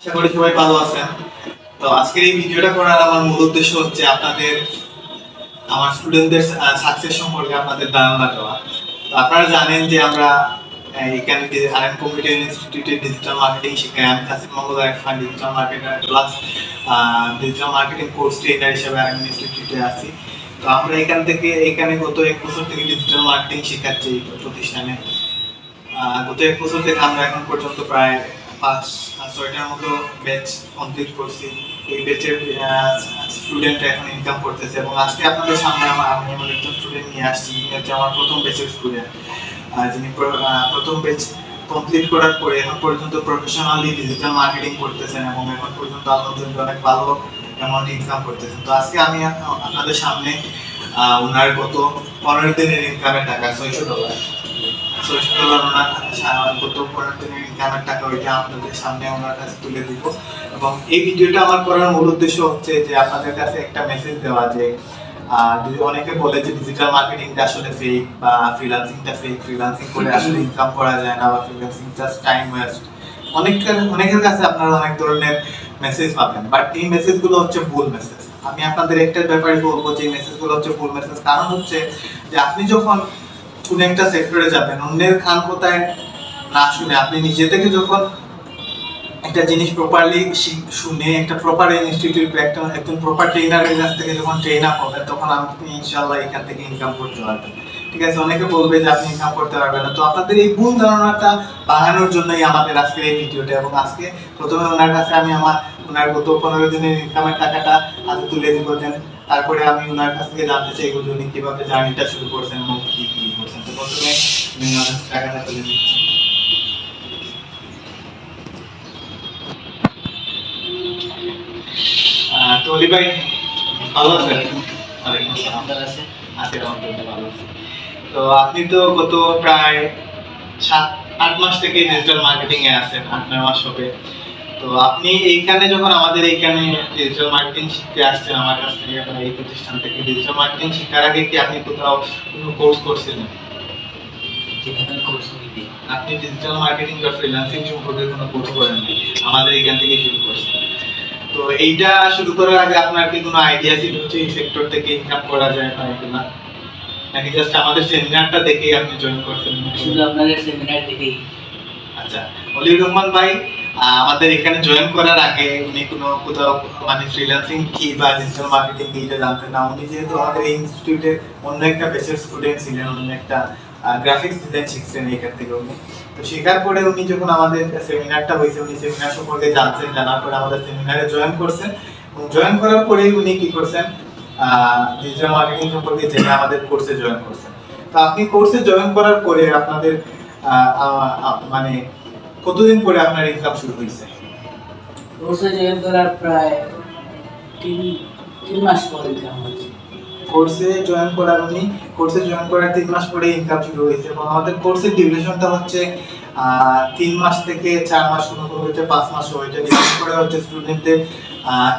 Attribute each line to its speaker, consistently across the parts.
Speaker 1: আশা করি সবাই ভালো আছেন। তো আজকের এই ভিডিওটা করার আমার মূল উদ্দেশ্য হচ্ছে আপনাদের আমার স্টুডেন্টদের সাকসেস সম্পর্কে আপনাদের ধারণা দেওয়া। তো আপনারা জানেন যে আমরা এখানে আরএম কম্পিউটার ইনস্টিটিউটে ডিজিটাল মার্কেটিং শেখাই। আমি Kasim Mohammad Arif Khan, digital marketer plus digital marketing course trainer হিসেবে আরএম ইনস্টিটিউটে আছি। তো আমরা এখানে গত 1 বছর থেকে ডিজিটাল মার্কেটিং শেখাচ্ছি এই প্রতিষ্ঠানে। গত 1 বছর থেকে আমরা এখন পর্যন্ত প্রায় 5-6টার মতো ব্যাচ কমপ্লিট করছি। এই ব্যাচের স্টুডেন্ট এখন ইনকাম করতেছে এবং আজকে আপনাদের সামনে আমি আমার একজন স্টুডেন্ট নিয়ে আসছি, যিনি হচ্ছে আমার প্রথম ব্যাচের স্টুডেন্ট, যিনি প্রথম ব্যাচ কমপ্লিট করার পরে এখন পর্যন্ত প্রফেশনালি ডিজিটাল মার্কেটিং করতেছেন এবং এখন পর্যন্ত আলহামদুলিল্লাহ অনেক ভালো অ্যামাউন্ট ইনকাম করতেছেন। তো আজকে আমি আপনাদের সামনে ওনার গত 15 দিনের ইনকামের টাকা $600 ওনার গত 15 দিনের ইনকামের টাকা ওইটা আপনাদের সামনে ওনার কাছে তুলে দিব। এবং এই ভিডিওটা আমার করার মূল উদ্দেশ্য হচ্ছে যে আপনাদের কাছে একটা মেসেজ দেওয়া যে যদি অনেকে বলে যে ডিজিটাল মার্কেটিংটা আসলে ফেক বা ফ্রিল্যান্সিংটা ফেক, ফ্রিল্যান্সিং করে আসলে ইনকাম করা যায় না বা ফ্রিল্যান্সিং জাস্ট টাইম ওয়েস্ট, অনেকের কাছে আপনারা অনেক ধরনের মেসেজ পাবেন, বাট এই মেসেজগুলো হচ্ছে ভুল মেসেজ। আমি আপনাদের একটা ব্যাপারে বলবো যে মেসেজগুলো হচ্ছে ভুল মেসেজ। কারণ হচ্ছে যে আপনি যখন কোন একটা সেক্টরে যাবেন, অন্যের খান কোথায় না শুনে আপনি নিজে থেকে যখন একটা জিনিস প্রপারলি শুনে একটা প্রপার ইনস্টিটিউট একজন প্রপার ট্রেনারের কাছ থেকে যখন ট্রেন আপ হবেন, তখন আপনি ইনশাআল্লাহ এখান থেকে ইনকাম করতে পারবেন। ঠিক আছে, অনেকে বলবে যে আপনি ইনকাম করতে পারবেন না। তো আপনাদের এই ভুল ধারণাটা ভাঙানোর জন্যই আমাদের আজকের এই ভিডিওটা। এবং আজকে প্রথমে ওনার কাছে আমি ওনার গত 15 দিনের ইনকামের টাকাটা হাতে তুলে দিব, দেন তারপরে আমি ওনার কাছ থেকে জানতে চাইবো যে উনি কিভাবে জার্নিটা শুরু করছেন এবং কি কি করছেন। তো প্রথমে আমি ওনার কাছে টাকাটা তুলে দিচ্ছি। তো অলি ভাই ভালো আছেন? ওয়ালাইকুম আসসালাম। আছি আলহামদুলিল্লাহ ভালো আছি। তো আপনি তো গত প্রায় 7-8 মাস থেকে ডিজিটাল মার্কেটিং এ আছেন, 8-9 মাস হবে। তো আপনি এইখানে যখন আমাদের এইখানে ডিজিটাল মার্কেটিং শিখতে আসছেন আমার কাছ থেকে বা এই প্রতিষ্ঠান থেকে, ডিজিটাল মার্কেটিং শেখার আগে কি আপনি কোথাও কোনো কোর্স করছিলেন? আপনি ডিজিটাল মার্কেটিং বা ফ্রিল্যান্সিং সম্পর্কে কোনো কোর্স করেন নাই, আমাদের এইখান থেকে শুরু করছেন। তো এইটা শুরু করার আগে আপনার কি কোনো আইডিয়া ছিল যে এই সেক্টর থেকে ইনকাম করা যায় বা এগুলা, নাকি জাস্ট আমাদের সেমিনারটা দেখেই আপনি জয়েন করছেন?
Speaker 2: শুধু আপনাদের সেমিনার দেখেই।
Speaker 1: আচ্ছা, অলিউর রহমান ভাই আমাদের এখানে জয়েন করার আগে উনি কোথাও মানে ফ্রিল্যান্সিং কি বা ডিজিটাল মার্কেটিং কি এটা জানতেন না। উনি যেহেতু আমাদের এই ইনস্টিটিউটে অন্য একটা বেসের স্টুডেন্ট ছিলেন, অন্য একটা গ্রাফিক্স ডিজাইন শিখছেন এখান থেকে উনি। তো শেখার পরে উনি যখন আমাদের সেমিনারটা হয়েছে, উনি সেমিনার সম্পর্কে জানছেন, জানার পরে আমাদের সেমিনারে জয়েন করছেন এবং জয়েন করার পরেই উনি কি করছেন, ডিজিটাল মার্কেটিং সম্পর্কে জেনে আমাদের কোর্সে জয়েন করছেন। তো আপনি কোর্সে জয়েন করার পরে আপনাদের মানে কতদিন পরে আপনার ইনকাম শুরু হয়েছে?
Speaker 2: কোর্সে জয়েন করার প্রায় 3 মাস পরে ইনকাম হয়েছে।
Speaker 1: কোর্সে জয়েন করার 3 মাস পরে ইনকাম শুরু হয়েছে এবং আমাদের কোর্সের ডিউরেশনটা হচ্ছে 3 মাস থেকে 4 মাস, কোনো হচ্ছে 5 মাস হয়েছে। ডিপেন্ড করে হচ্ছে স্টুডেন্টদের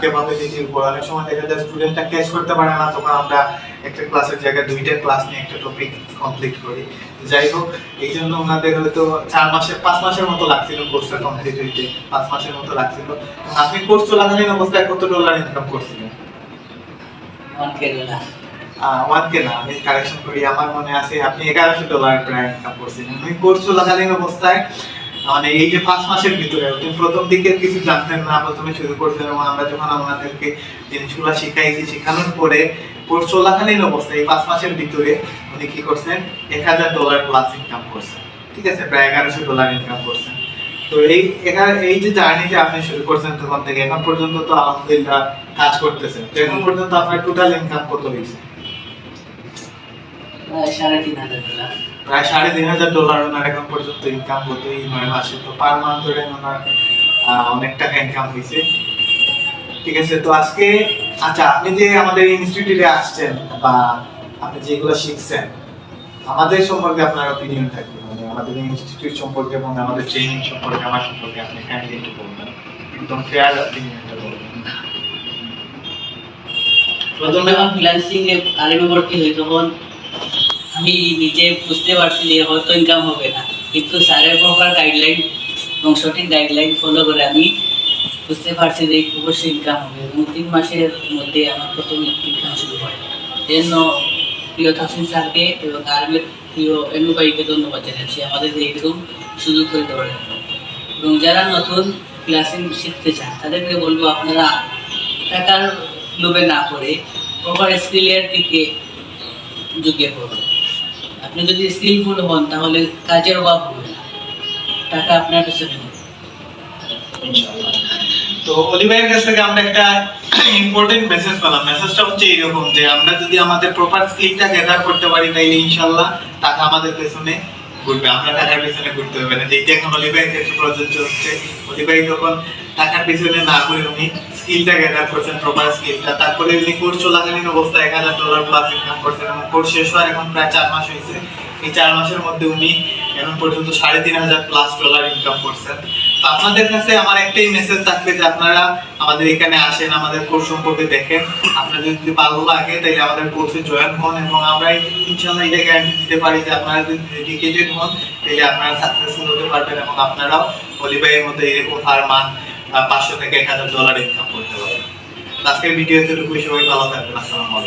Speaker 1: ক্যাপাবিলিটির উপর। অনেক সময় দেখা যায় স্টুডেন্টটা ক্যাচ করতে পারে না, তখন আমরা একটা ক্লাসের জায়গায় 2টা ক্লাস নিয়ে একটা টপিক কমপ্লিট করি। যাই হোক, এই জন্য ওনাদের হয়তো 5 মাসের মতো লাগছিল কোর্সটা কমপ্লিট হইতে, 5 মাসের মতো লাগছিল। আপনি কোর্স চলাকালীন অবস্থায় কত ডলার ইনকাম করছিলেন?
Speaker 2: 1K dollar.
Speaker 1: 1K না, আমি কারেকশন করি, আমার মনে আছে আপনি $1100 প্রায় ইনকাম করছিলেন। আমি কোর্স চলাকালীন অবস্থায় মানে এই যে 5 মাসের ভিতরে আপনি প্রথম দিকে কিছু জানতেন না, প্রথমে শুরু করছেন এবং আমরা যখন আপনাদেরকে জিনিসগুলো শিখাইছি, শেখানোর পরে কোর্স চলাকালীন অবস্থায় এই 5 মাসের ভিতরে উনি কি করছেন, $1000 প্লাস ইনকাম করছেন। ঠিক আছে, প্রায় $1100 ইনকাম করছেন। তো এই যে জার্নিটা আপনি শুরু করছেন তখন থেকে এখন পর্যন্ত তো আলহামদুলিল্লাহ কাজ করতেছেন। তো এখন পর্যন্ত আপনার টোটাল ইনকাম কত হয়েছে?
Speaker 2: প্রায় $3500।
Speaker 1: প্রায় $3500 ওনার এখন পর্যন্ত ইনকাম হতো এই 9 মাসে। তো পার মান্থ ধরে ওনার অনেক টাকা ইনকাম হয়েছে। ঠিক আছে, তো আজকে আচ্ছা, আপনি যে আমাদের ইনস্টিটিউটে আসছেন বা আপনি যেগুলো শিখছেন, আমাদের সম্পর্কে আপনার অপিনিয়ন থাকবে, মানে আমাদের ইনস্টিটিউট সম্পর্কে এবং আমাদের ট্রেনিং সম্পর্কে, আমার সম্পর্কে আপনি কাইন্ডলি একটু বলবেন, একদম ফেয়ার অপিনিয়নটা বলবেন।
Speaker 2: প্রথমে যখন ফ্রিল্যান্সিং এ আরএমে ভর্তি হই তখন আমি নিজে বুঝতে পারছি যে হয়তো ইনকাম হবে না, কিন্তু স্যারের প্রপার গাইডলাইন এবং সঠিক গাইডলাইন ফলো করে আমি বুঝতে পারছি যে অবশ্যই ইনকাম হবে এবং 3 মাসের মধ্যে আমার প্রথম ইনকাম শুরু হয়। এই জন্য প্রিয় তাসিন স্যারকে এবং আর্মির প্রিয় এনু ভাইকে ধন্যবাদ জানাচ্ছি আমাদের এরকম সুযোগ করে দেওয়ার জন্য। এবং যারা নতুন ক্লাসিং শিখতে চান তাদেরকে বলবো আপনারা টাকার লোভে না করে প্রপার স্কিলের দিকে ঝুঁকে পড়ুন। আপনি যদি স্কিলফুল হন তাহলে কাজের অভাব হবে না, টাকা আপনার পেছনে হবে।
Speaker 1: ইনশাআল্লাহ। তো অলি ভাইয়ের কাছ থেকে আমরা একটা ইম্পর্টেন্ট মেসেজ পেলাম। মেসেজটা হচ্ছে এরকম যে আমরা যদি আমাদের প্রপার স্কিলটা গ্যাদার করতে পারি তাইলে ইনশাআল্লাহ টাকা আমাদের পেছনে ঘুরবে, আমরা টাকার পেছনে ঘুরতে হবে না। যেটা এখন অলি ভাইয়ের ক্ষেত্রে প্রযোজ্য হচ্ছে। অলি ভাই তখন টাকার পেছনে না ঘুরে উনি স্কিলটা গ্যাদার করছেন, প্রপার স্কিলটা। তারপরে উনি কোর্স চলাকালীন অবস্থায় $1000 প্লাস ইনকাম করছেন এবং কোর্স শেষ হওয়ার এখন প্রায় 4 মাস হয়েছে। এই 4 মাসের মধ্যে উনি এখন পর্যন্ত $3500 প্লাস ইনকাম করছেন। তো আপনাদের কাছে আমার একটাই মেসেজ থাকবে যে আপনারা আমাদের এখানে আসেন, আমাদের কোর্স সম্পর্কে দেখেন। আপনাদের যদি ভালো লাগে তাহলে আমাদের কোর্সে জয়েন হন এবং আমরা ইনশাআল্লাহ এটা গ্যারান্টি দিতে পারি যে আপনারা যদি ডেডিকেটেড হন তাহলে আপনারা সাকসেসফুল হতে পারবেন এবং আপনারাও অলি ভাইয়ের মতো এরকম পার মান্থ $500 থেকে $1000 ইনকাম করতে পারবেন। আজকের ভিডিওতে এতটুকুই। সবাই ভালো থাকবেন। আসসালামু আলাইকুম।